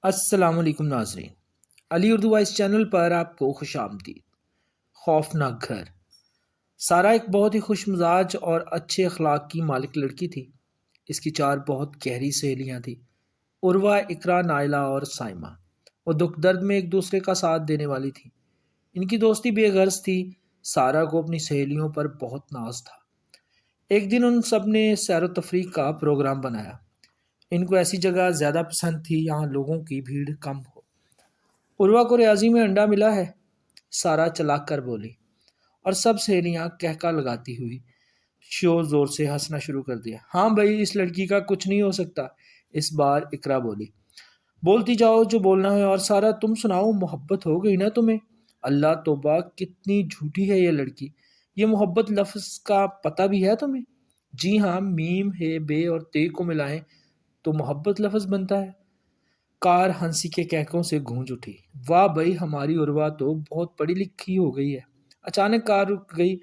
السلام علیکم ناظرین، علی اردو وائس چینل پر آپ کو خوش آمدید۔ خوفناک گھر۔ سارا ایک بہت ہی خوش مزاج اور اچھے اخلاق کی مالک لڑکی تھی۔ اس کی چار بہت گہری سہیلیاں تھیں: عروہ، اقرا، نائلہ اور سائمہ۔ وہ دکھ درد میں ایک دوسرے کا ساتھ دینے والی تھیں۔ ان کی دوستی بے غرض تھی۔ سارا کو اپنی سہیلیوں پر بہت ناز تھا۔ ایک دن ان سب نے سیر و تفریح کا پروگرام بنایا۔ ان کو ایسی جگہ زیادہ پسند تھی جہاں لوگوں کی بھیڑ کم ہو۔ عروہ کو ریاضی میں انڈا ملا ہے، سارا چلاک کر بولی، اور سب سہیلیاں کہکا لگاتی ہوئی شور زور سے ہنسنا شروع کر دیا۔ ہاں بھائی، اس لڑکی کا کچھ نہیں ہو سکتا، اس بار اقرا بولی۔ بولتی جاؤ جو بولنا ہے، اور سارا تم سناؤ، محبت ہو گئی نا تمہیں؟ اللہ توبہ، کتنی جھوٹی ہے یہ لڑکی۔ یہ محبت لفظ کا پتہ بھی ہے تمہیں؟ جی ہاں، میم ہے بے اور تے کو ملائیں تو محبت لفظ بنتا ہے۔ کار ہنسی کے کہکوں سے گونج اٹھی۔ واہ بھائی، ہماری عروہ تو بہت پڑھی لکھی ہو گئی ہے۔ اچانک کار رک گئی۔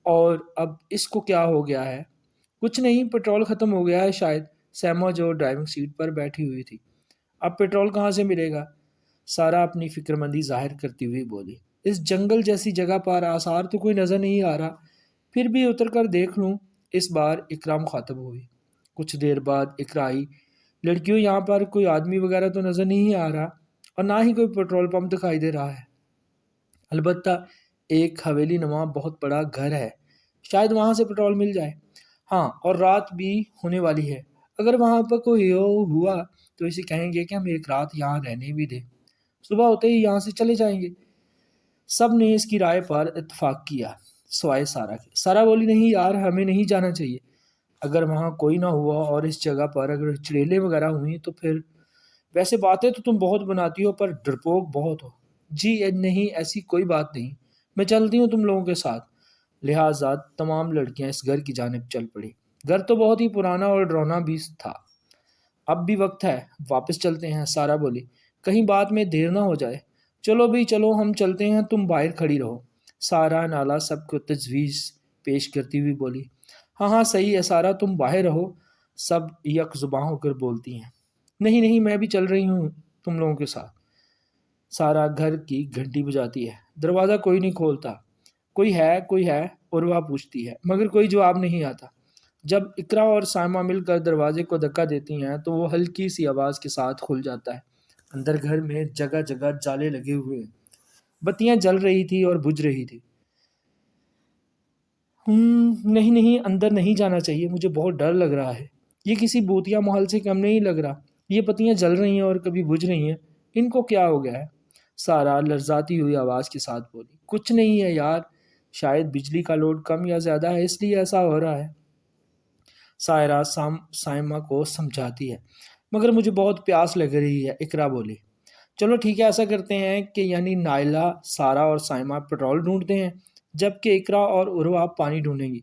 اور اب اس کو کیا ہو گیا ہے؟ کچھ نہیں، پیٹرول ختم ہو گیا ہے شاید۔ سیما جو ڈرائیونگ سیٹ پر بیٹھی ہوئی تھی، اب پیٹرول کہاں سے ملے گا؟ سارا اپنی فکر مندی ظاہر کرتی ہوئی بولی۔ اس جنگل جیسی جگہ پر آثار تو کوئی نظر نہیں آ رہا، پھر بھی اتر کر دیکھ لوں۔ اس بار اقرا مخاطب ہوئی۔ کچھ دیر بعد اقرا آئی۔ لڑکیوں، یہاں پر کوئی آدمی وغیرہ تو نظر نہیں آ رہا، اور نہ ہی کوئی پیٹرول پمپ دکھائی دے رہا ہے۔ البتہ ایک حویلی نما بہت بڑا گھر ہے، شاید وہاں سے پیٹرول مل جائے۔ ہاں، اور رات بھی ہونے والی ہے۔ اگر وہاں پر کوئی ہوا تو اسے کہیں گے کہ ہم ایک رات یہاں رہنے بھی دیں، صبح ہوتے ہی یہاں سے چلے جائیں گے۔ سب نے اس کی رائے پر اتفاق کیا سوائے سارا کے۔ سارا بولی، نہیں یار، ہمیں نہیں جانا چاہیے۔ اگر وہاں کوئی نہ ہوا اور اس جگہ پر اگر چڑیلیں وغیرہ ہوئیں تو پھر… ویسے باتیں تو تم بہت بناتی ہو، پر ڈرپوک بہت ہو۔ جی نہیں، ایسی کوئی بات نہیں، میں چلتی ہوں تم لوگوں کے ساتھ۔ لہٰذا تمام لڑکیاں اس گھر کی جانب چل پڑی۔ گھر تو بہت ہی پرانا اور ڈراؤنا بھی تھا۔ اب بھی وقت ہے، واپس چلتے ہیں، سارا بولی، کہیں بات میں دیر نہ ہو جائے۔ چلو بھی چلو، ہم چلتے ہیں، تم باہر کھڑی رہو۔ سارا نالا سب کو تجویز پیش کرتی ہوئی بولی۔ ہاں ہاں صحیح ہے سارا، تم باہر رہو۔ سب یک زباں ہو کر بولتی ہیں۔ نہیں نہیں، میں بھی چل رہی ہوں تم لوگوں کے ساتھ۔ سارا گھر کی گھنٹی بجاتی ہے۔ دروازہ کوئی نہیں کھولتا۔ کوئی ہے، کوئی ہے؟ عروہ پوچھتی ہے، مگر کوئی جواب نہیں آتا۔ جب اقرا اور سائمہ مل کر دروازے کو دھکا دیتی ہیں تو وہ ہلکی سی آواز کے ساتھ کھل جاتا ہے۔ اندر گھر میں جگہ جگہ جالے لگے ہوئے ہیں، بتیاں جل رہی تھی اور بجھ رہی تھی۔ نہیں نہیں، اندر نہیں جانا چاہیے، مجھے بہت ڈر لگ رہا ہے۔ یہ کسی بوتیا محل سے کم نہیں لگ رہا۔ یہ بتیاں جل رہی ہیں اور کبھی بجھ رہی ہیں، ان کو کیا ہو گیا ہے؟ سارا لرزاتی ہوئی آواز کے ساتھ بولی۔ کچھ نہیں ہے یار، شاید بجلی کا لوڈ کم یا زیادہ ہے، اس لیے ایسا ہو رہا ہے۔ سائرہ سائمہ کو سمجھاتی ہے۔ مگر مجھے بہت پیاس لگ رہی ہے، اقرا بولی۔ چلو ٹھیک ہے، ایسا کرتے ہیں کہ یعنی نائلہ، سارا اور سائمہ پیٹرول ڈھونڈتے ہیں، جبکہ اقرا اور عروہ پانی ڈھونڈیں گی۔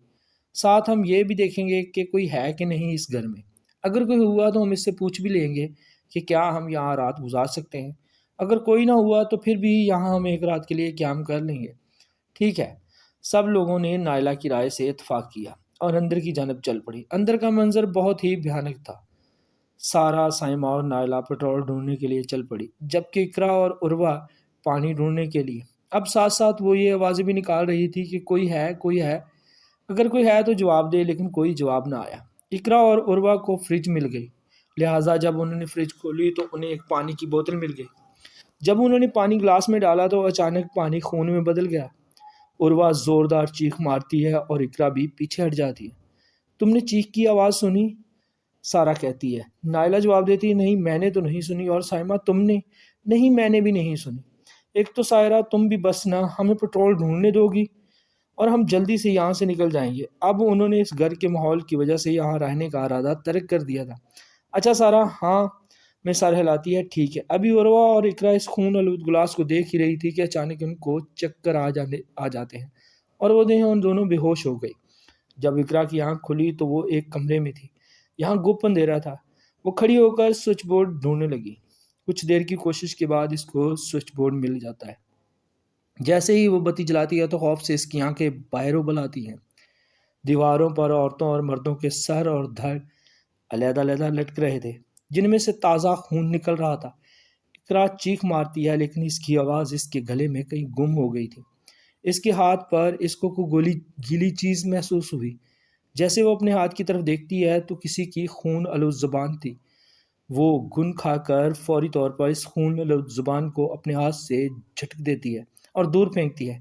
ساتھ ہم یہ بھی دیکھیں گے کہ کوئی ہے کہ نہیں اس گھر میں۔ اگر کوئی ہوا تو ہم اس سے پوچھ بھی لیں گے کہ کیا ہم یہاں رات گزار سکتے ہیں۔ اگر کوئی نہ ہوا تو پھر بھی یہاں ہم ایک رات کے لیے قیام کر لیں گے۔ ٹھیک ہے۔ سب لوگوں نے نائلہ کی رائے سے اتفاق کیا اور اندر کی جانب چل پڑی۔ اندر کا منظر بہت ہی بھیانک تھا۔ سارا، سائمہ اور نائلہ پیٹرول ڈھونڈنے کے لیے چل پڑی، جبکہ اقرا اور عروہ پانی ڈھونڈنے کے لیے۔ اب ساتھ ساتھ وہ یہ آوازیں بھی نکال رہی تھی کہ کوئی ہے، کوئی ہے، اگر کوئی ہے تو جواب دے، لیکن کوئی جواب نہ آیا۔ اقرا اور عروہ کو فریج مل گئی، لہٰذا جب انہوں نے فریج کھولی تو انہیں ایک پانی کی بوتل مل گئی۔ جب انہوں نے پانی گلاس میں ڈالا تو اچانک پانی خون میں بدل گیا۔ عروہ زوردار چیخ مارتی ہے اور اقرا بھی پیچھے ہٹ جاتی ہے۔ تم نے چیخ کی آواز سنی؟ سارا کہتی ہے۔ نائلہ جواب دیتی ہے، نہیں میں نے تو نہیں سنی۔ اور سائمہ، تم نے؟ نہیں، میں نے بھی نہیں سنی۔ ایک تو سائرہ، تم بھی بس نہ ہمیں پیٹرول ڈھونڈنے دو گی اور ہم جلدی سے یہاں سے نکل جائیں گے۔ اب انہوں نے اس گھر کے ماحول کی وجہ سے یہاں رہنے کا ارادہ ترک کر دیا تھا۔ اچھا سارا، ہاں میں سر ہلاتی ہے، ٹھیک ہے۔ ابھی عروہ اور اقرا اس خون آلود گلاس کو دیکھ ہی رہی تھی کہ اچانک ان کو چکر آ جاتے ہیں اور وہ ان دونوں بے ہوش ہو گئی۔ جب اقرا کی آنکھ کھلی تو وہ ایک کمرے میں تھی۔ یہاں گپ اندھیرا تھا۔ وہ کھڑی ہو کر سوئچ بورڈ ڈھونڈنے لگی۔ کچھ دیر کی کوشش کے بعد اس کو سوئچ بورڈ مل جاتا ہے۔ جیسے ہی وہ بتی جلاتی ہے تو خوف سے اس کی آنکھیں باہر ابل آتی ہیں۔ دیواروں پر عورتوں اور مردوں کے سر اور دھڑ علیحدہ علیحدہ لٹک رہے تھے، جن میں سے تازہ خون نکل رہا تھا۔ اقرا چیخ مارتی ہے لیکن اس کی آواز اس کے گلے میں کہیں گم ہو گئی تھی۔ اس کے ہاتھ پر اس کو کوئی گیلی چیز محسوس ہوئی۔ جیسے وہ اپنے ہاتھ کی طرف دیکھتی ہے تو کسی کی خون آلود زبان تھی۔ وہ گن کھا کر فوری طور پر اس خون آلود زبان کو اپنے ہاتھ سے جھٹک دیتی ہے اور دور پھینکتی ہے۔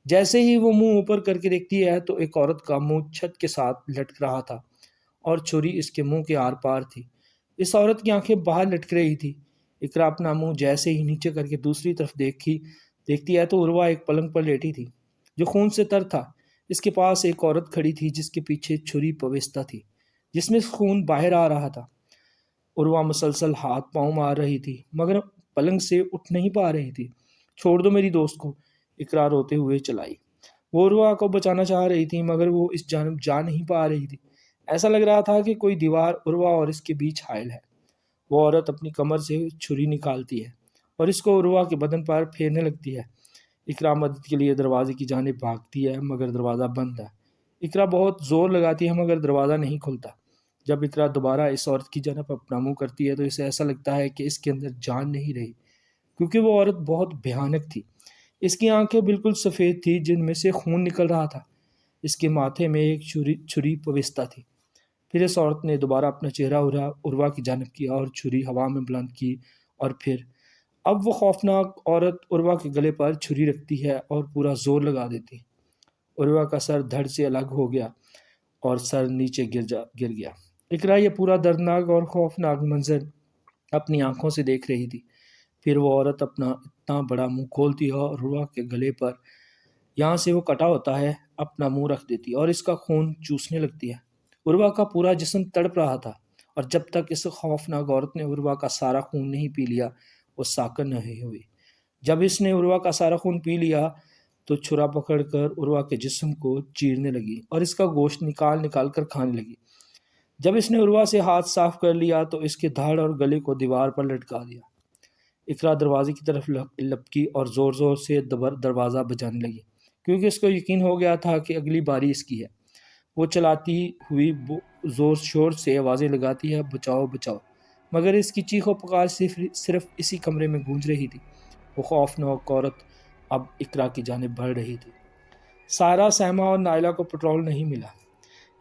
جیسے ہی وہ منہ اوپر کر کے دیکھتی ہے تو ایک عورت کا منہ چھت کے ساتھ لٹک رہا تھا اور چھری اس کے منہ کے آر پار تھی۔ اس عورت کی آنکھیں باہر لٹک رہی تھی۔ اقرا اپنا منہ جیسے ہی نیچے کر کے دوسری طرف دیکھتی ہے تو عروہ ایک پلنگ پر لیٹی تھی جو خون سے تر تھا۔ اس کے پاس ایک عورت کھڑی تھی جس کے پیچھے چھری پویستہ تھی جس میں خون باہر آ رہا تھا۔ عروہ مسلسل ہاتھ پاؤں مار رہی تھی مگر پلنگ سے اٹھ نہیں پا رہی تھی۔ چھوڑ دو میری دوست کو، اقرا روتے ہوئے چلائی۔ وہ عروہ کو بچانا چاہ رہی تھی مگر وہ اس جانب جا نہیں پا رہی تھی۔ ایسا لگ رہا تھا کہ کوئی دیوار عروہ اور اس کے بیچ حائل ہے۔ وہ عورت اپنی کمر سے چھری نکالتی ہے اور اس کو عروہ کے بدن پر پھیرنے لگتی ہے۔ اقرا مدد کے لیے دروازے کی جانب بھاگتی ہے مگر دروازہ بند ہے۔ اقرا بہت زور لگاتی ہے مگر دروازہ نہیں کھلتا۔ جب اقرا دوبارہ اس عورت کی جانب اپنا منہ کرتی ہے تو اسے ایسا لگتا ہے کہ اس کے اندر جان نہیں رہی، کیونکہ وہ عورت بہت بھیانک تھی۔ اس کی آنکھیں بالکل سفید تھی جن میں سے خون نکل رہا تھا۔ اس کے ماتھے میں ایک چھری پویستہ تھی۔ پھر اس عورت نے دوبارہ اپنا چہرہ عروہ کی جانب کیا اور چھری ہوا میں بلند کی اور پھر اب وہ خوفناک عورت عروہ کے گلے پر چھری رکھتی ہے اور پورا زور لگا دیتی۔ عروہ کا سر دھڑ سے الگ ہو گیا اور سر نیچے گر گیا۔ اقرا یہ پورا دردناک اور خوفناک منظر اپنی آنکھوں سے دیکھ رہی تھی۔ پھر وہ عورت اپنا اتنا بڑا منہ کھولتی ہے اور عروہ کے گلے پر یہاں سے وہ کٹا ہوتا ہے اپنا منہ رکھ دیتی اور اس کا خون چوسنے لگتی ہے۔ عروہ کا پورا جسم تڑپ رہا تھا اور جب تک اس خوفناک عورت نے عروہ کا سارا خون نہیں پی لیا وہ ساکن نہیں ہوئی۔ جب اس نے عروہ کا سارا خون پی لیا تو چھرا پکڑ کر عروہ کے جسم کو چیرنے لگی اور اس کا گوشت نکال کر کھانے لگی۔ جب اس نے عروہ سے ہاتھ صاف کر لیا تو اس کے دھڑ اور گلے کو دیوار پر لٹکا دیا۔ اقرا دروازے کی طرف لپکی اور زور زور سے دروازہ بجانے لگی کیونکہ اس کو یقین ہو گیا تھا کہ اگلی باری اس کی ہے۔ وہ چلاتی ہوئی زور شور سے آوازیں لگاتی ہے، بچاؤ بچاؤ، مگر اس کی چیخ و پکار صرف اسی کمرے میں گونج رہی تھی۔ وہ خوفناک عورت اب اقرا کی جانب بڑھ رہی تھی۔ سارا، سیما اور نائلہ کو پٹرول نہیں ملا۔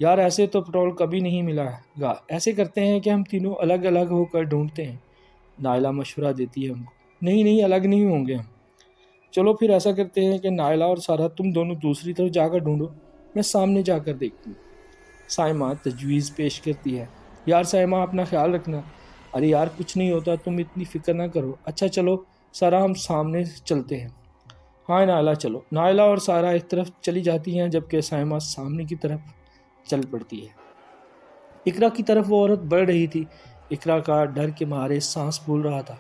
یار ایسے تو پٹرول کبھی نہیں ملا گا، ایسے کرتے ہیں کہ ہم تینوں الگ الگ ہو کر ڈھونڈتے ہیں، نائلہ مشورہ دیتی ہے ان کو۔ نہیں الگ نہیں ہوں گے ہم۔ چلو پھر ایسا کرتے ہیں کہ نائلہ اور سارا تم دونوں دوسری طرف جا کر ڈھونڈو، میں سامنے جا کر دیکھتی ہوں۔ سائمہ تجویز پیش کرتی ہے۔ یار سائمہ اپنا خیال رکھنا۔ ارے یار کچھ نہیں ہوتا، تم اتنی فکر نہ کرو۔ اچھا چلو سارا ہم سامنے چلتے ہیں۔ ہاں نائلہ چلو۔ نائلہ اور سارا ایک طرف چلی جاتی ہیں جبکہ سائمہ سامنے کی طرف چل پڑتی ہے۔ اقرا کی طرف وہ عورت بڑھ رہی تھی۔ اقرا کا ڈر کے مارے سانس پھول رہا تھا۔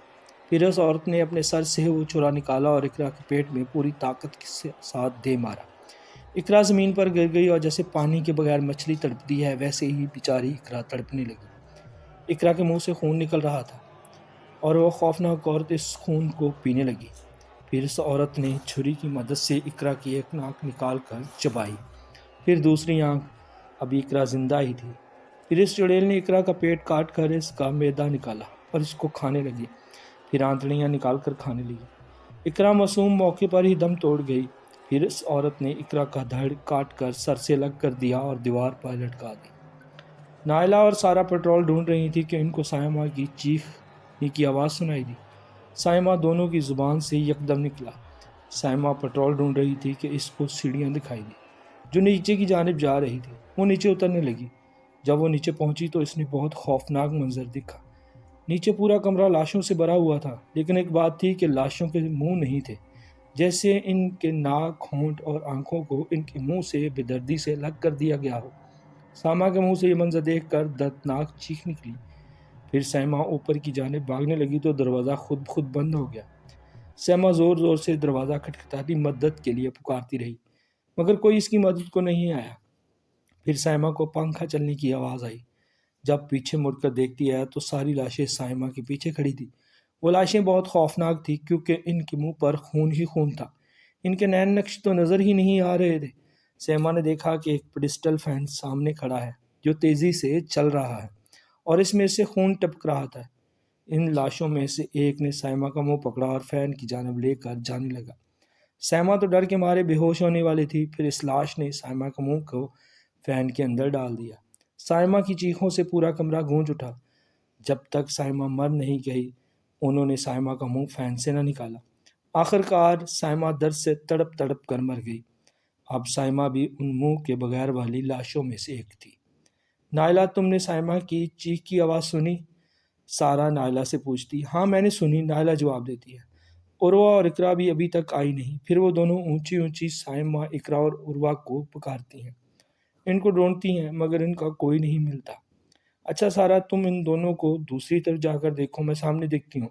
پھر اس عورت نے اپنے سر سے وہ چھرا نکالا اور اقرا کے پیٹ میں پوری طاقت کے ساتھ دے مارا۔ اقرا زمین پر گر گئی اور جیسے پانی کے بغیر مچھلی تڑپتی ہے ویسے ہی بیچاری اقرا تڑپنے لگی۔ اقرا کے منہ سے خون نکل رہا تھا اور وہ خوفناک عورت اس خون کو پینے لگی۔ پھر اس عورت نے چھری کی مدد سے اقرا کی ایک آنکھ نکال کر چبائی، پھر دوسری آنکھ۔ ابھی اقرا زندہ ہی تھی۔ پھر اس چڑیل نے اقرا کا پیٹ کاٹ کر اس کا معدہ نکالا اور اس کو کھانے لگی، پھر آنتڑیاں نکال کر کھانے لگی۔ اقرا معصوم موقع پر ہی دم توڑ گئی۔ پھر اس عورت نے اقرا کا دھڑ کاٹ کر سر سے الگ کر دیا اور دیوار پر لٹکا دی۔ نائلہ اور سارا پٹرول ڈھونڈ رہی تھی کہ ان کو سائمہ کی چیخنے کی آواز سنائی دی۔ سائمہ دونوں کی زبان سے یکدم نکلا۔ سائمہ پٹرول ڈھونڈ رہی تھی کہ اس کو سیڑھیاں دکھائی دی جو نیچے کی جانب جا رہی تھی۔ وہ نیچے اترنے لگی۔ جب وہ نیچے پہنچی تو اس نے بہت خوفناک منظر دیکھا۔ نیچے پورا کمرہ لاشوں سے بھرا ہوا تھا، لیکن ایک بات تھی کہ لاشوں کے منہ نہیں تھے، جیسے ان کے ناک، ہونٹ اور آنکھوں کو ان کے منہ سے بے دردی سے الگ کر دیا گیا ہو۔ سائمہ کے منہ سے یہ منظر دیکھ کر دردناک چیخ نکلی۔ پھر سائمہ اوپر کی جانب بھاگنے لگی تو دروازہ خود بند ہو گیا۔ سائمہ زور زور سے دروازہ کھٹکھٹاتی مدد کے لیے پکارتی رہی مگر کوئی اس کی مدد کو نہیں آیا۔ پھر سائمہ کو پنکھا چلنے کی آواز آئی۔ جب پیچھے مڑ کر دیکھتی ہے تو ساری لاشیں سائمہ کے پیچھے کھڑی تھی۔ وہ لاشیں بہت خوفناک تھیں کیونکہ ان کے منہ پر خون ہی خون تھا، ان کے نین نقش تو نظر ہی نہیں آ رہے تھے۔ سائمہ نے دیکھا کہ ایک پیڈسٹل فین سامنے کھڑا ہے جو تیزی سے چل رہا ہے اور اس میں سے خون ٹپک رہا تھا۔ ان لاشوں میں سے ایک نے سائمہ کا منہ پکڑا اور فین کی جانب لے کر جانے لگا۔ سائمہ تو ڈر کے مارے بے ہوش ہونے والی تھی، پھر اس لاش نے سائمہ کا منہ کو فین کے اندر ڈال دیا۔ سائمہ کی چیخوں سے پورا کمرہ گونج اٹھا۔ جب تک سائمہ مر نہیں گئی انہوں نے سائمہ کا منہ فین سے نہ نکالا۔ آخر کار سائمہ درد سے تڑپ تڑپ کر مر گئی۔ اب سائمہ بھی ان منہ کے بغیر والی لاشوں میں سے ایک تھی۔ نائلہ، تم نے سائمہ کی چیخ کی آواز سنی؟ سارا نائلہ سے پوچھتی۔ ہاں میں نے سنی، نائلہ جواب دیتی ہے۔ عروہ اور اقرا بھی ابھی تک آئی نہیں۔ پھر وہ دونوں اونچی اونچی سائمہ، اقرا اور عروہ کو پکارتی ہیں، ان کو ڈھونڈتی ہیں، مگر ان کا کوئی نہیں ملتا۔ اچھا سارا، تم ان دونوں کو دوسری طرف جا کر دیکھو، میں سامنے دیکھتی ہوں۔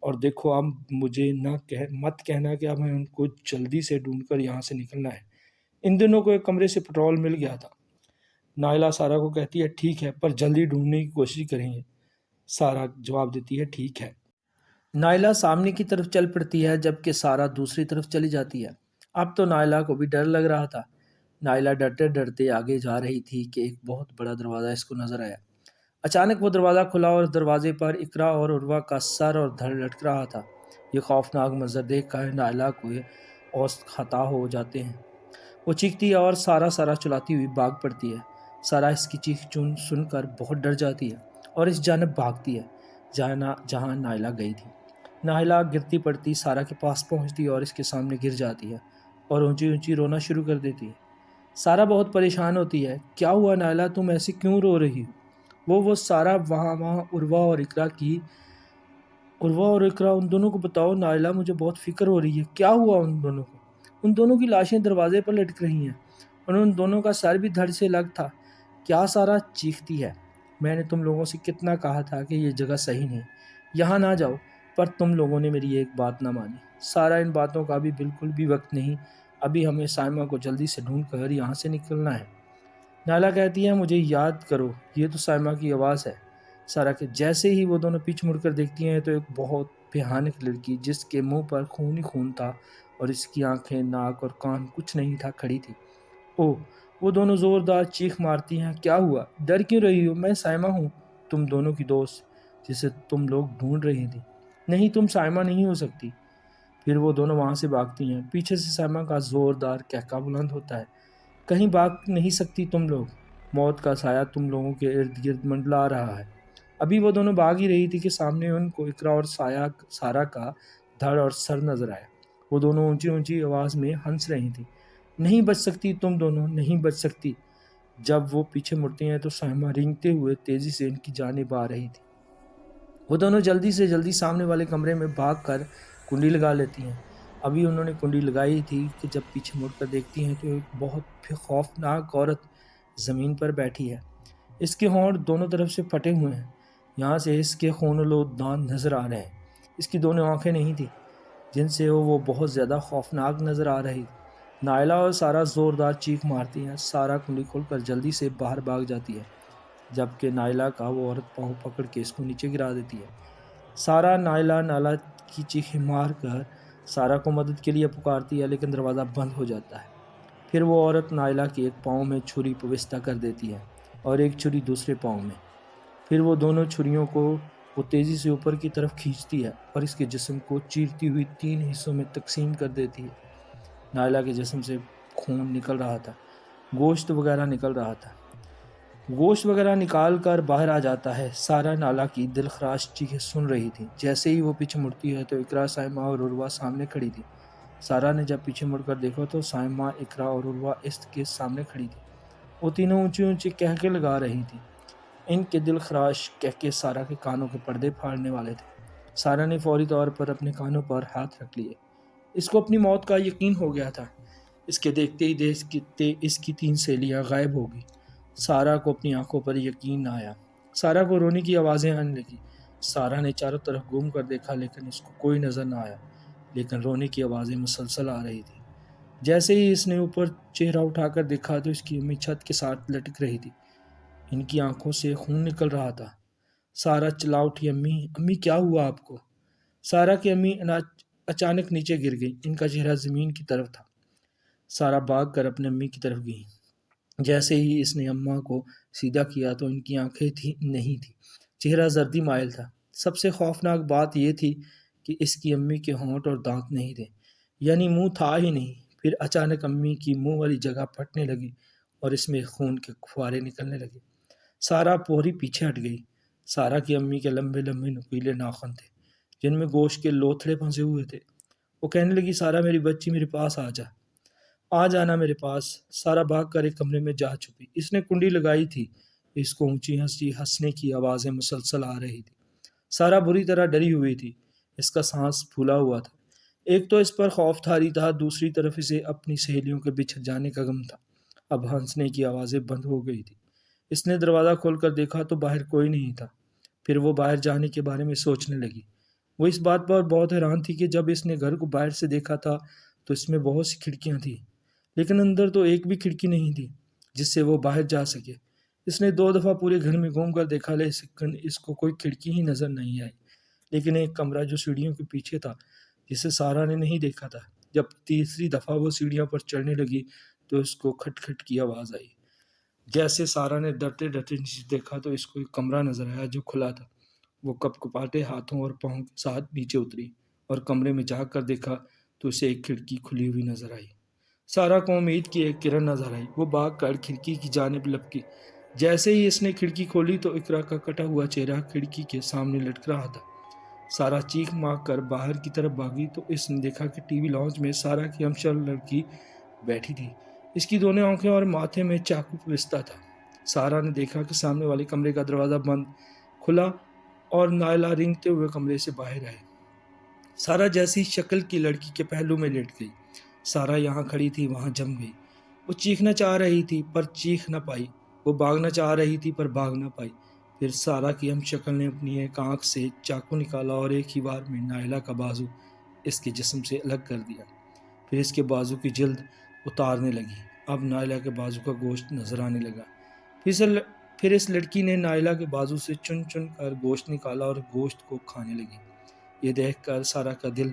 اور دیکھو اب مجھے مت کہنا کہ اب ہمیں ان کو جلدی سے ڈھونڈ کر یہاں سے نکلنا ہے۔ ان دنوں کو ایک کمرے سے پٹرول مل گیا تھا۔ نائلہ سارا کو کہتی ہے ٹھیک ہے، پر جلدی ڈھونڈنے کی کوشش کریں گے۔ سارا جواب دیتی ہے ٹھیک ہے۔ نائلہ سامنے کی طرف چل پڑتی ہے جبکہ سارا دوسری طرف چلی جاتی ہے۔ اب تو نائلہ کو بھی ڈر لگ رہا تھا۔ نائلہ ڈرتے ڈرتے آگے جا رہی تھی کہ ایک بہت بڑا دروازہ اس کو نظر آیا۔ اچانک وہ دروازہ کھلا اور دروازے پر اقرا اور عروہ کا سر اور دھڑ لٹک رہا تھا۔ یہ خوفناک منظر دیکھ کر نائلہ کو ہوش خطا ہو جاتے ہیں۔ وہ چیختی ہے اور سارا چلاتی ہوئی بھاگ پڑتی ہے۔ سارا اس کی چیخ سن کر بہت ڈر جاتی ہے اور اس جانب بھاگتی ہے جہاں نائلہ گئی تھی۔ نائلہ گرتی پڑتی سارا کے پاس پہنچتی اور اس کے سامنے گر جاتی ہے اور اونچی اونچی رونا شروع کر دیتی ہے۔ سارا بہت پریشان ہوتی ہے۔ کیا ہوا نائلہ، تم ایسے کیوں رو رہی ہو؟ وہ سارا وہاں عروہ اور اقرا ان دونوں کو بتاؤ نائلہ، مجھے بہت فکر ہو رہی ہے۔ کیا ہوا ان دونوں کو؟ ان دونوں کی لاشیں دروازے پر لٹک رہی ہیں اور ان دونوں کا سر بھی دھڑ سے لگ تھا۔ کیا سارا چیختی ہے۔ میں نے تم لوگوں سے کتنا کہا تھا کہ یہ جگہ صحیح نہیں، یہاں نہ جاؤ، پر تم لوگوں نے میری ایک بات نہ مانی۔ سارا، ان باتوں کا بھی بالکل بھی وقت نہیں، ابھی ہمیں سائمہ کو جلدی سے ڈھونڈ کر یہاں سے نکلنا ہے۔ نائلہ کہتی ہے مجھے یاد کرو، یہ تو سائمہ کی آواز ہے۔ سارا کہ جیسے ہی وہ دونوں پیچھے مڑ کر دیکھتی ہیں تو ایک بہت بھیانک لڑکی جس کے منہ پر خون ہی خون تھا اور اس کی آنکھیں، ناک اور کان کچھ نہیں تھا، کھڑی تھی۔ اوہ! وہ دونوں زوردار چیخ مارتی ہیں۔ کیا ہوا؟ ڈر کیوں رہی ہو؟ میں سائمہ ہوں، تم دونوں کی دوست، جسے تم لوگ ڈھونڈ رہی تھی۔ نہیں، تم سائمہ نہیں ہو سکتی۔ پھر وہ دونوں وہاں سے بھاگتی ہیں۔ پیچھے سے سائمہ کا زوردار کہکہ بلند ہوتا ہے۔ کہیں بھاگ نہیں سکتی تم لوگ، موت کا سایہ تم لوگوں کے ارد گرد منڈلا رہا ہے۔ ابھی وہ دونوں بھاگ ہی رہی تھی کہ سامنے ان کو اقرا اور سارا کا دھڑ اور سر نظر آیا۔ وہ دونوں اونچی اونچی آواز میں ہنس رہی تھیں۔ نہیں بچ سکتی تم دونوں، نہیں بچ سکتی۔ جب وہ پیچھے مڑتی ہیں تو سائمہ رینگتے ہوئے تیزی سے ان کی جانب آ رہی تھی۔ وہ دونوں جلدی سے جلدی سامنے والے کمرے میں بھاگ کر کنڈی لگا لیتی ہیں۔ ابھی انہوں نے کنڈی لگائی تھی کہ جب پیچھے مڑ کر دیکھتی ہیں تو ایک بہت خوفناک عورت زمین پر بیٹھی ہے۔ اس کے ہونٹ دونوں طرف سے پھٹے ہوئے ہیں، یہاں سے اس کے خونالود دانت نظر آ رہے ہیں۔ اس کی دونوں آنکھیں نہیں تھیں جن سے وہ بہت زیادہ خوفناک نظر آ رہی۔ نائلہ اور سارا زوردار چیخ مارتی ہیں۔ سارا کنڈی کھول کر جلدی سے باہر بھاگ جاتی ہے جبکہ نائلہ کا وہ عورت پاؤں پکڑ کے اس کو نیچے گرا دیتی ہے۔ سارا نائلہ کی چیخیں مار کر سارا کو مدد کے لیے پکارتی ہے لیکن دروازہ بند ہو جاتا ہے۔ پھر وہ عورت نائلہ کے ایک پاؤں میں چھری پیوستہ کر دیتی ہے اور ایک چھری دوسرے پاؤں میں۔ پھر وہ دونوں چھریوں کو وہ تیزی سے اوپر کی طرف کھینچتی ہے اور اس کے جسم کو چیرتی ہوئی 3 حصوں میں تقسیم کر دیتی ہے۔ نائلہ کے جسم سے خون نکل رہا تھا، گوشت وغیرہ نکال کر باہر آ جاتا ہے۔ سارا نائلہ کی دلخراش چیخیں سن رہی تھی۔ جیسے ہی وہ پیچھے مڑتی ہے تو اقرا، سائمہ اور عروہ سامنے کھڑی تھی۔ سارا نے جب پیچھے مڑ کر دیکھا تو سائمہ، اقرا اور عروہ اس کے سامنے کھڑی تھی۔ وہ تینوں اونچی اونچی کہکے لگا رہی تھی۔ ان کے دلخراش کہکے سارا کے کانوں کے پردے پھاڑنے والے تھے۔ سارا نے فوری طور پر اپنے کانوں پر ہاتھ رکھ لیے۔ اس کو اپنی موت کا یقین ہو گیا تھا۔ اس کے دیکھتے ہی دیکھتے اس کی 3 سہیلیاں غائب ہو گئی۔ سارا کو اپنی آنکھوں پر یقین نہ آیا۔ سارا کو رونے کی آوازیں آنے لگی۔ سارا نے چاروں طرف گھوم کر دیکھا لیکن اس کو کوئی نظر نہ آیا، لیکن رونے کی آوازیں مسلسل آ رہی تھی۔ جیسے ہی اس نے اوپر چہرہ اٹھا کر دیکھا تو اس کی امی چھت کے ساتھ لٹک رہی تھی۔ ان کی آنکھوں سے خون نکل رہا تھا۔ سارا چلا اٹھی، امی کیا ہوا آپ کو؟ سارا کی امی اچانک نیچے گر گئی، ان کا چہرہ زمین کی طرف تھا۔ سارا بھاگ کر اپنے امی کی طرف گئی۔ جیسے ہی اس نے اماں کو سیدھا کیا تو ان کی آنکھیں نہیں تھی، چہرہ زردی مائل تھا۔ سب سے خوفناک بات یہ تھی کہ اس کی امی کے ہونٹ اور دانت نہیں تھے، یعنی منہ تھا ہی نہیں۔ پھر اچانک امی کی منہ والی جگہ پھٹنے لگی اور اس میں خون کے فوارے نکلنے لگے۔ سارا پوری پیچھے ہٹ گئی۔ سارا کی امی کے لمبے لمبے نکیلے ناخن تھے جن میں گوشت کے لوتھڑے پھنسے ہوئے تھے۔ وہ کہنے لگی، سارا میری بچی میرے پاس آ جانا میرے پاس۔ سارا بھاگ کر ایک کمرے میں جا چھپی۔ اس نے کنڈی لگائی تھی۔ اس کو اونچی ہنسنے کی آوازیں مسلسل آ رہی تھی۔ سارا بری طرح ڈری ہوئی تھی۔ اس کا سانس پھولا ہوا تھا۔ ایک تو اس پر خوف طاری تھا، دوسری طرف اسے اپنی سہیلیوں کے بچھڑ جانے کا غم تھا۔ اب ہنسنے کی آوازیں بند ہو گئی تھی۔ اس نے دروازہ کھول کر دیکھا تو باہر کوئی نہیں تھا۔ پھر وہ باہر جانے کے بارے میں سوچنے لگی۔ وہ اس بات پر بہت حیران تھی کہ جب اس نے گھر کو باہر سے دیکھا تھا تو اس میں بہت سی کھڑکیاں تھیں، لیکن اندر تو ایک بھی کھڑکی نہیں تھی جس سے وہ باہر جا سکے۔ اس نے 2 دفعہ پورے گھر میں گھوم کر دیکھا، لیکن اس کو کوئی کھڑکی ہی نظر نہیں آئی، لیکن ایک کمرہ جو سیڑھیوں کے پیچھے تھا جسے سارا نے نہیں دیکھا تھا۔ جب تیسری دفعہ وہ سیڑھیاں پر چڑھنے لگی تو اس کو کھٹ کھٹ کی آواز آئی۔ جیسے سارا نے ڈرتے ڈرتے نیچے دیکھا تو اس کو ایک کمرہ نظر آیا جو کھلا تھا۔ وہ کپ کپاتے ہاتھوں اور پاؤں کے ساتھ نیچے اتری اور کمرے میں جا کر دیکھا تو اسے ایک کھڑکی کھلی ہوئی نظر آئی۔ سارا کو امید کی ایک کرن نظر آئی۔ وہ بھاگ کر کھڑکی کی جانب لپکی۔ جیسے ہی اس نے کھڑکی کھولی تو اقرا کا کٹا ہوا چہرہ کھڑکی کے سامنے لٹک رہا تھا۔ سارا چیخ مار کر باہر کی طرف بھاگی تو اس نے دیکھا کہ ٹی وی لاؤنج میں سارا کی ہمشکل لڑکی بیٹھی تھی۔ اس کی دونوں آنکھیں اور ماتھے میں چاقو پھنستا تھا۔ سارا نے دیکھا کہ سامنے والے کمرے کا دروازہ بند کھلا اور نائلہ رینگتے ہوئے کمرے سے باہر آئے۔ سارا جیسی شکل کی لڑکی کے پہلو میں لیٹ گئی۔ سارا یہاں کھڑی تھی وہاں جم گئی۔ وہ چیخنا چاہ رہی تھی پر چیخ نہ پائی۔ وہ بھاگنا چاہ رہی تھی پر بھاگ نہ پائی۔ پھر سارا کی ہم شکل نے اپنی ایک آنکھ سے چاقو نکالا اور ایک ہی بار میں نائلہ کا بازو اس کے جسم سے الگ کر دیا۔ پھر اس کے بازو کی جلد اتارنے لگی۔ اب نائلہ کے بازو کا گوشت نظر آنے لگا۔ پھر اس لڑکی نے نائلہ کے بازو سے چن چن کر گوشت نکالا اور گوشت کو کھانے لگی۔ یہ دیکھ کر سارا کا دل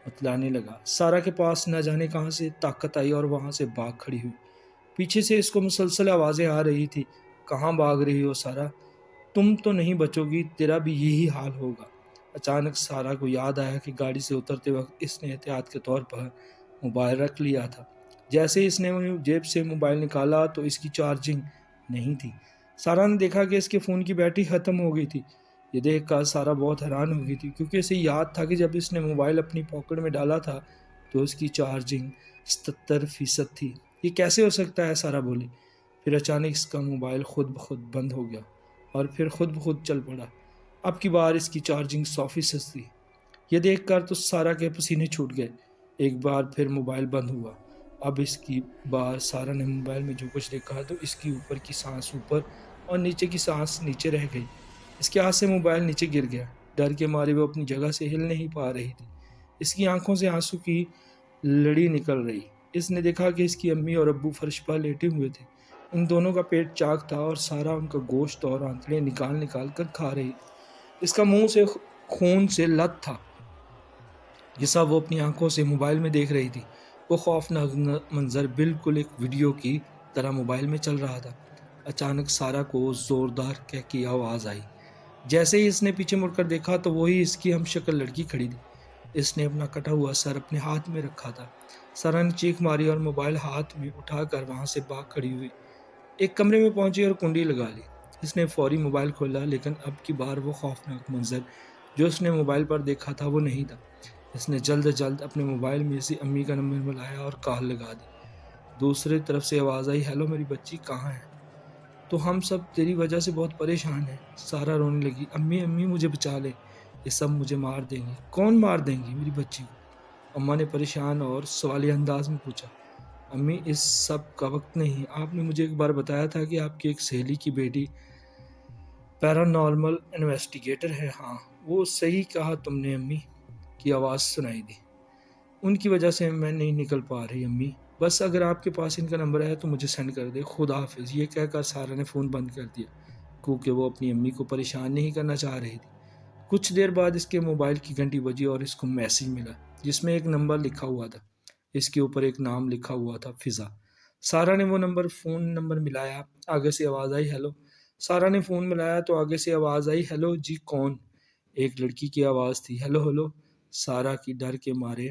متلانے لگا۔ سارا کے پاس نہ جانے کہاں سے طاقت آئی اور وہاں سے بھاگ کھڑی ہوئی۔ پیچھے سے اس کو مسلسل آوازیں آ رہی تھی، کہاں بھاگ رہی ہو سارا؟ تم تو نہیں بچو گی، تیرا بھی یہی حال ہوگا۔ اچانک سارا کو یاد آیا کہ گاڑی سے اترتے وقت اس نے احتیاط کے طور پر موبائل رکھ لیا تھا۔ جیسے ہی اس نے جیب سے موبائل نکالا تو اس کی چارجنگ نہیں تھی۔ سارا نے دیکھا کہ اس کے فون کی بیٹری ختم ہو گئی تھی۔ یہ دیکھ کر سارا بہت حیران ہو گئی تھی کیونکہ اسے یاد تھا کہ جب اس نے موبائل اپنی پاکٹ میں ڈالا تھا تو اس کی چارجنگ 77% تھی۔ یہ کیسے ہو سکتا ہے؟ سارا بولی۔ پھر اچانک اس کا موبائل خود بخود بند ہو گیا اور پھر خود بخود چل پڑا۔ اب کی بار اس کی چارجنگ 100% تھی۔ یہ دیکھ کر تو سارا کے پسینے چھوٹ گئے۔ ایک بار پھر موبائل بند ہوا۔ اب اس کی بار سارا نے موبائل میں جو کچھ دیکھا تو اس کی اوپر کی سانس اوپر اور نیچے کی سانس نیچے رہ گئی۔ اس کے ہاتھ سے موبائل نیچے گر گیا۔ ڈر کے مارے وہ اپنی جگہ سے ہل نہیں پا رہی تھی۔ اس کی آنکھوں سے آنسو کی لڑی نکل رہی۔ اس نے دیکھا کہ اس کی امی اور ابو فرش پر لیٹے ہوئے تھے۔ ان دونوں کا پیٹ چاک تھا اور سارا ان کا گوشت اور آنتڑیاں نکال نکال کر کھا رہی تھی۔ اس کا منہ سے خون سے لت تھا جسا وہ اپنی آنکھوں سے موبائل میں دیکھ رہی تھی۔ وہ خوفناک منظر بالکل ایک ویڈیو کی طرح موبائل میں چل رہا تھا۔ اچانک سارا کو زوردار کہہ کی آواز آئی۔ جیسے ہی اس نے پیچھے مڑ کر دیکھا تو وہی اس کی ہم شکل لڑکی کھڑی تھی۔ اس نے اپنا کٹا ہوا سر اپنے ہاتھ میں رکھا تھا۔ سارا نے چیخ ماری اور موبائل ہاتھ میں اٹھا کر وہاں سے بھاگ کھڑی ہوئی۔ ایک کمرے میں پہنچی اور کنڈی لگا لی۔ اس نے فوری موبائل کھولا، لیکن اب کی بار وہ خوفناک منظر جو اس نے موبائل پر دیکھا تھا وہ نہیں تھا۔ اس نے جلد اپنے موبائل میں سے امی کا نمبر ملایا اور کال لگا دی۔ دوسری طرف سے آواز آئی، ہیلو میری بچی کہاں ہے؟ تو ہم سب تیری وجہ سے بہت پریشان ہیں۔ سارا رونے لگی، امی مجھے بچا لے، یہ سب مجھے مار دیں گے۔ کون مار دیں گی میری بچی کو؟ اماں نے پریشان اور سوالیہ انداز میں پوچھا۔ امی اس سب کا وقت نہیں، آپ نے مجھے ایک بار بتایا تھا کہ آپ کی ایک سہیلی کی بیٹی پیرانارمل انویسٹیگیٹر ہے۔ ہاں وہ صحیح کہا تم نے، امی کی آواز سنائی دی۔ ان کی وجہ سے میں نہیں نکل پا رہی امی، بس اگر آپ کے پاس ان کا نمبر ہے تو مجھے سینڈ کر دے، خدا حافظ۔ یہ کہہ کر سارا نے فون بند کر دیا کیونکہ وہ اپنی امی کو پریشان نہیں کرنا چاہ رہی تھی۔ کچھ دیر بعد اس کے موبائل کی گھنٹی بجی اور اس کو میسیج ملا جس میں ایک نمبر لکھا ہوا تھا۔ اس کے اوپر ایک نام لکھا ہوا تھا، فضا۔ سارا نے وہ فون نمبر ملایا، آگے سے آواز آئی، ہیلو۔ سارا نے فون ملایا تو آگے سے آواز آئی، ہیلو جی کون؟ ایک لڑکی کی آواز تھی، ہیلو ہیلو۔ سارا کی ڈر کے مارے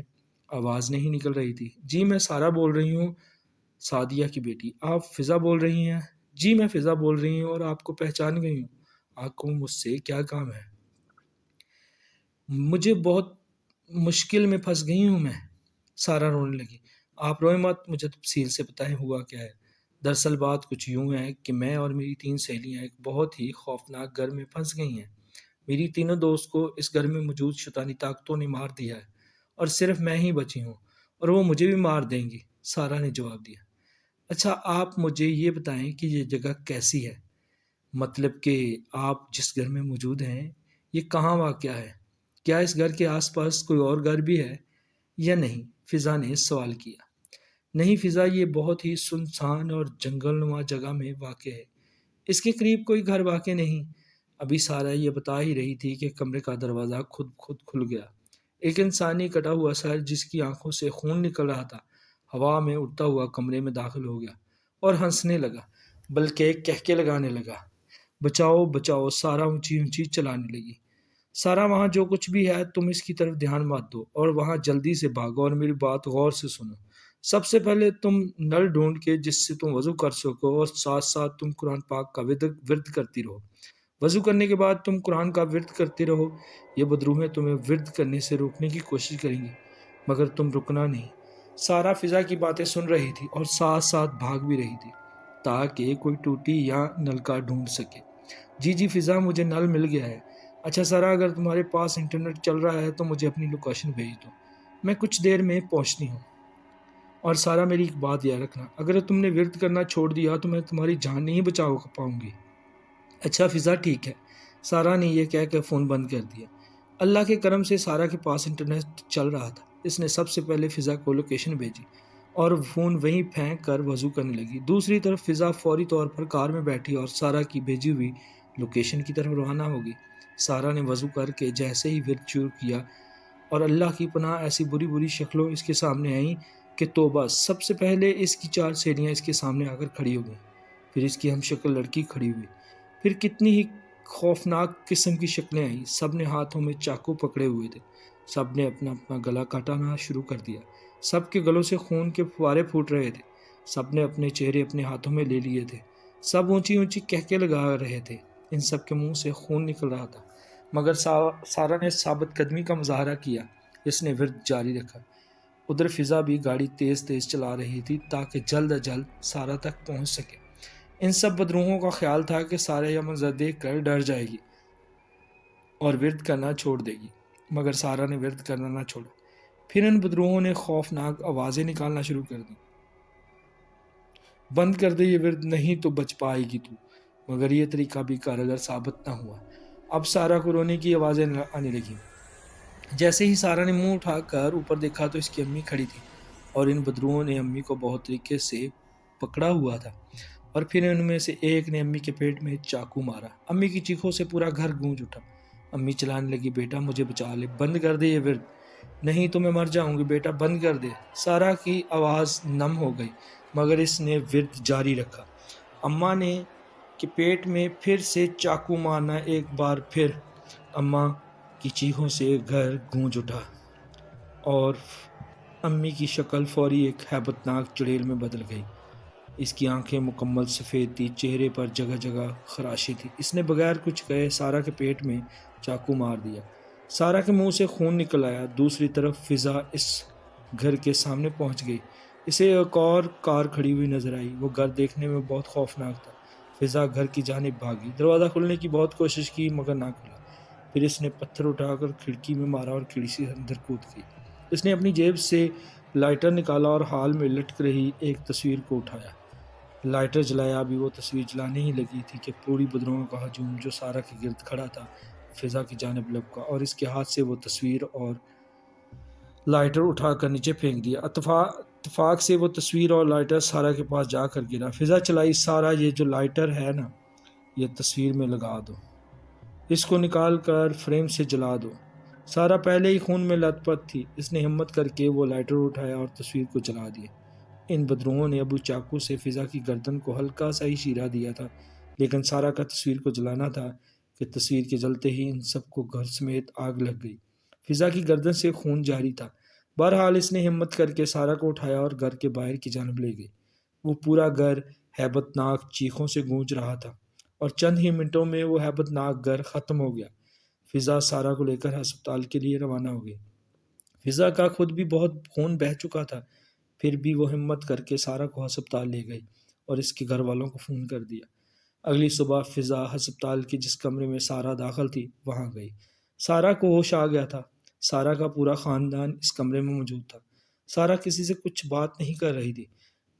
آواز نہیں نکل رہی تھی۔ جی میں سارا بول رہی ہوں، سعدیہ کی بیٹی۔ آپ فضا بول رہی ہیں؟ جی میں فضا بول رہی ہوں اور آپ کو پہچان گئی ہوں۔ آپ کو مجھ سے کیا کام ہے؟ مجھے بہت مشکل میں پھنس گئی ہوں میں۔ سارا رونے لگی۔ آپ روئے مت، مجھے تفصیل سے بتائیں ہوا کیا ہے۔ دراصل بات کچھ یوں ہے کہ میں اور میری 3 سہیلیاں ایک بہت ہی خوفناک گھر میں پھنس گئی ہیں۔ میری تینوں دوست کو اس گھر میں موجود شیطانی طاقتوں نے مار دیا ہے اور صرف میں ہی بچی ہوں اور وہ مجھے بھی مار دیں گی، سارا نے جواب دیا۔ اچھا آپ مجھے یہ بتائیں کہ یہ جگہ کیسی ہے؟ مطلب کہ آپ جس گھر میں موجود ہیں یہ کہاں واقع ہے؟ کیا اس گھر کے آس پاس کوئی اور گھر بھی ہے یا نہیں؟ فضا نے سوال کیا۔ نہیں فضا، یہ بہت ہی سنسان اور جنگل نما جگہ میں واقع ہے، اس کے قریب کوئی گھر واقع نہیں۔ ابھی سارا یہ بتا ہی رہی تھی کہ کمرے کا دروازہ خود کھل گیا۔ ایک انسانی کٹا ہوا سر جس کی آنکھوں سے خون نکل رہا تھا ہوا میں اڑتا ہوا کمرے میں داخل ہو گیا اور ہنسنے لگا، بلکہ کہکے لگانے لگا۔ بچاؤ بچاؤ، سارا اونچی اونچی چلانے لگی۔ سارا وہاں جو کچھ بھی ہے تم اس کی طرف دھیان مت دو اور وہاں جلدی سے بھاگو اور میری بات غور سے سنو۔ سب سے پہلے تم نل ڈھونڈ کے جس سے تم وضو کر سکو اور ساتھ ساتھ تم قرآن پاک کا ورد کرتی رہو۔ وضو کرنے کے بعد تم قرآن کا ورد کرتے رہو۔ یہ بدروہیں تمہیں ورد کرنے سے روکنے کی کوشش کریں گی مگر تم رکنا نہیں۔ سارا فضا کی باتیں سن رہی تھی اور ساتھ ساتھ بھاگ بھی رہی تھی تاکہ کوئی ٹوٹی یا نلکا ڈھونڈ سکے۔ جی فضا، مجھے نل مل گیا ہے۔ اچھا سارا، اگر تمہارے پاس انٹرنیٹ چل رہا ہے تو مجھے اپنی لوکیشن بھیج دو، میں کچھ دیر میں پہنچتی ہوں۔ اور سارا میری ایک بات یاد رکھنا، اگر تم نے ورد کرنا چھوڑ دیا تو میں تمہاری جان نہیں بچا پاؤں گی۔ اچھا فضا ٹھیک ہے، سارا نے یہ کہہ کے فون بند کر دیا۔ اللہ کے کرم سے سارا کے پاس انٹرنیٹ چل رہا تھا۔ اس نے سب سے پہلے فضا کو لوکیشن بھیجی اور فون وہیں پھینک کر وضو کرنے لگی۔ دوسری طرف فضا فوری طور پر کار میں بیٹھی اور سارا کی بھیجی ہوئی لوکیشن کی طرف روانہ ہو گئی۔ سارا نے وضو کر کے جیسے ہی ورد شروع کیا اور اللہ کی پناہ ایسی بری شکلوں اس کے سامنے آئیں کہ توبہ! سب سے پہلے اس کی 4 سہیلیاں اس کے سامنے آ کر کھڑی ہو گئیں، پھر اس کی ہم شکل لڑکی کھڑی ہوئی، پھر کتنی ہی خوفناک قسم کی شکلیں آئیں۔ سب نے ہاتھوں میں چاقو پکڑے ہوئے تھے، سب نے اپنا گلا کاٹنا شروع کر دیا، سب کے گلوں سے خون کے فوارے پھوٹ رہے تھے، سب نے اپنے چہرے اپنے ہاتھوں میں لے لیے تھے، سب اونچی اونچی کہکے لگا رہے تھے، ان سب کے منہ سے خون نکل رہا تھا مگر سارا نے ثابت قدمی کا مظاہرہ کیا، اس نے ورد جاری رکھا۔ ادھر فضا بھی گاڑی تیز چلا رہی تھی تاکہ جلد از جلد سارا تک پہنچ سکے۔ ان سب بدروحوں کا خیال تھا کہ سارا یہ منظر دیکھ کر ڈر جائے گی اور ورد کرنا چھوڑ دے گی، مگر سارا نے ورد کرنا نہ چھوڑا۔ پھر ان بدروحوں نے خوفناک آوازیں نکالنا شروع کر دی، بند کر دے یہ ورد نہیں تو بچ پائے گی تو۔ مگر یہ طریقہ بھی کارگر ثابت نہ ہوا۔ اب سارا کو رونے کی آوازیں آنے لگیں۔ جیسے ہی سارا نے منہ اٹھا کر اوپر دیکھا تو اس کی امی کھڑی تھی اور ان بدروحوں نے امی کو بہت طریقے سے پکڑا ہوا تھا اور پھر ان میں سے ایک نے امی کے پیٹ میں چاقو مارا۔ امی کی چیخوں سے پورا گھر گونج اٹھا۔ امی چلانے لگی، بیٹا مجھے بچا لے، بند کر دے یہ ورد، نہیں تو میں مر جاؤں گی، بیٹا بند کر دے۔ سارا کی آواز نم ہو گئی مگر اس نے ورد جاری رکھا۔ اماں نے کے پیٹ میں پھر سے چاقو مارنا ایک بار پھر۔ اماں کی چیخوں سے گھر گونج اٹھا اور امی کی شکل فوری ایک ہیبت ناک چڑیل میں بدل گئی۔ اس کی آنکھیں مکمل سفید تھی، چہرے پر جگہ جگہ خراشی تھی۔ اس نے بغیر کچھ کہے سارا کے پیٹ میں چاقو مار دیا۔ سارا کے منہ سے خون نکل آیا۔ دوسری طرف فضا اس گھر کے سامنے پہنچ گئی۔ اسے ایک اور کار کھڑی ہوئی نظر آئی۔ وہ گھر دیکھنے میں بہت خوفناک تھا۔ فضا گھر کی جانب بھاگی، دروازہ کھولنے کی بہت کوشش کی مگر نہ کھلا۔ پھر اس نے پتھر اٹھا کر کھڑکی میں مارا اور کھڑکی سے اندر کود گئی۔ اس نے اپنی جیب سے لائٹر نکالا اور ہال میں لٹک رہی ایک تصویر کو اٹھایا، لائٹر جلایا۔ ابھی وہ تصویر جلانے ہی لگی تھی کہ پوری بدروہوں کا ہجوم جو سارا کے گرد کھڑا تھا فضا کی جانب لپکا اور اس کے ہاتھ سے وہ تصویر اور لائٹر اٹھا کر نیچے پھینک دیا۔ اتفاق سے وہ تصویر اور لائٹر سارا کے پاس جا کر گرا۔ فضا چلائی، سارا یہ جو لائٹر ہے نا یہ تصویر میں لگا دو، اس کو نکال کر فریم سے جلا دو۔ سارا پہلے ہی خون میں لت پت تھی، اس نے ہمت کر کے وہ لائٹر اٹھایا اور تصویر کو جلا دیا۔ ان بدروہوں نے ابو چاقو سے فضا کی گردن کو ہلکا سا ہی چیرا دیا تھا لیکن سارا کا تصویر کو جلانا تھا کہ تصویر کے جلتے ہی ان سب کو گھر سمیت آگ لگ گئی۔ فضا کی گردن سے خون جاری تھا۔ بہرحال اس نے ہمت کر کے سارا کو اٹھایا اور گھر کے باہر کی جانب لے گئی۔ وہ پورا گھر ہیبت ناک چیخوں سے گونج رہا تھا اور چند ہی منٹوں میں وہ ہیبت ناک گھر ختم ہو گیا۔ فضا سارا کو لے کر ہسپتال کے لیے روانہ ہو گئی۔ فضا کا خود بھی بہت خون بہہ چکا تھا، پھر بھی وہ ہمت کر کے سارا کو ہسپتال لے گئی اور اس کے گھر والوں کو فون کر دیا۔ اگلی صبح فضا ہسپتال کے جس کمرے میں سارا داخل تھی وہاں گئی۔ سارا کو ہوش آ گیا تھا۔ سارا کا پورا خاندان اس کمرے میں موجود تھا۔ سارا کسی سے کچھ بات نہیں کر رہی تھی۔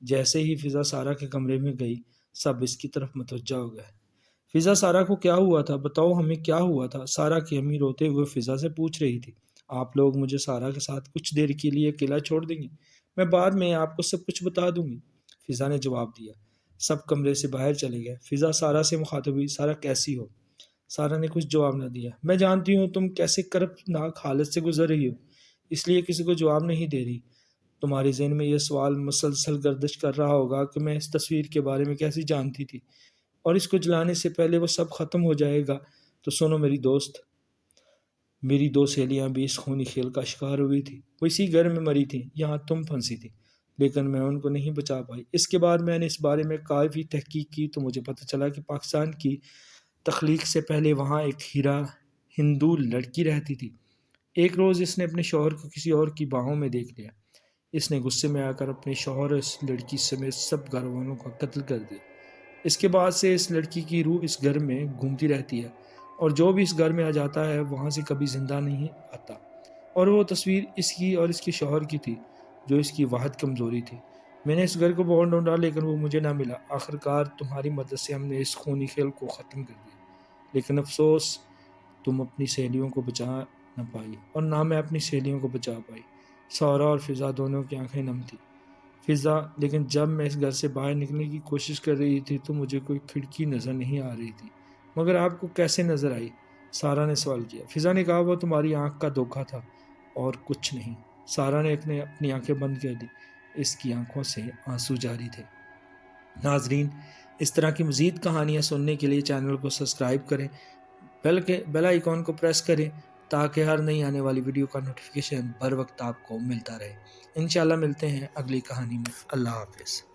جیسے ہی فضا سارا کے کمرے میں گئی سب اس کی طرف متوجہ ہو گئے۔ فضا سارا کو کیا ہوا تھا؟ بتاؤ ہمیں کیا ہوا تھا؟ سارا کی امی روتے ہوئے فضا سے پوچھ رہی تھی۔ آپ لوگ مجھے سارا کے ساتھ کچھ دیر کے لیے اکیلا چھوڑ دیں گے؟ میں بعد میں آپ کو سب کچھ بتا دوں گی، فضا نے جواب دیا۔ سب کمرے سے باہر چلے گئے۔ فضا سارا سے مخاطب ہوئی، سارا کیسی ہو؟ سارا نے کچھ جواب نہ دیا۔ میں جانتی ہوں تم کیسے کربناک حالت سے گزر رہی ہو، اس لیے کسی کو جواب نہیں دے رہی۔ تمہارے ذہن میں یہ سوال مسلسل گردش کر رہا ہوگا کہ میں اس تصویر کے بارے میں کیسے جانتی تھی اور اس کو جلانے سے پہلے وہ سب ختم ہو جائے گا۔ تو سنو میری دوست، میری 2 سہیلیاں بھی اس خونی کھیل کا شکار ہوئی تھی۔ وہ اسی گھر میں مری تھیں، یہاں تم پھنسی تھی، لیکن میں ان کو نہیں بچا پائی۔ اس کے بعد میں نے اس بارے میں کافی تحقیق کی تو مجھے پتہ چلا کہ پاکستان کی تخلیق سے پہلے وہاں ایک ہندو لڑکی رہتی تھی۔ ایک روز اس نے اپنے شوہر کو کسی اور کی باہوں میں دیکھ لیا۔ اس نے غصے میں آ کر اپنے شوہر اور اس لڑکی سمیت سب گھر والوں کا قتل کر دیا۔ اس کے بعد سے اس لڑکی کی روح اس گھر میں گھومتی رہتی ہے اور جو بھی اس گھر میں آ جاتا ہے وہاں سے کبھی زندہ نہیں آتا۔ اور وہ تصویر اس کی اور اس کے شوہر کی تھی جو اس کی واحد کمزوری تھی۔ میں نے اس گھر کو بہت ڈھونڈا لیکن وہ مجھے نہ ملا۔ آخرکار تمہاری مدد سے ہم نے اس خونی کھیل کو ختم کر دیا، لیکن افسوس تم اپنی سہیلیوں کو بچا نہ پائی اور نہ میں اپنی سہیلیوں کو بچا پائی۔ سارا اور فضا دونوں کی آنکھیں نم تھیں۔ فضا، لیکن جب میں اس گھر سے باہر نکلنے کی کوشش کر رہی تھی تو مجھے کوئی کھڑکی نظر نہیں آ رہی تھی۔ مگر آپ کو کیسے نظر آئی؟ سارا نے سوال کیا۔ فضا نے کہا وہ تمہاری آنکھ کا دھوکہ تھا اور کچھ نہیں۔ سارا نے اپنی آنکھیں بند کر دی۔ اس کی آنکھوں سے آنسو جاری تھے۔ ناظرین، اس طرح کی مزید کہانیاں سننے کے لیے چینل کو سبسکرائب کریں، بیل آئیکن کو پریس کریں تاکہ ہر نئی آنے والی ویڈیو کا نوٹیفیکیشن بر وقت آپ کو ملتا رہے۔ انشاءاللہ ملتے ہیں اگلی کہانی میں۔ اللہ حافظ۔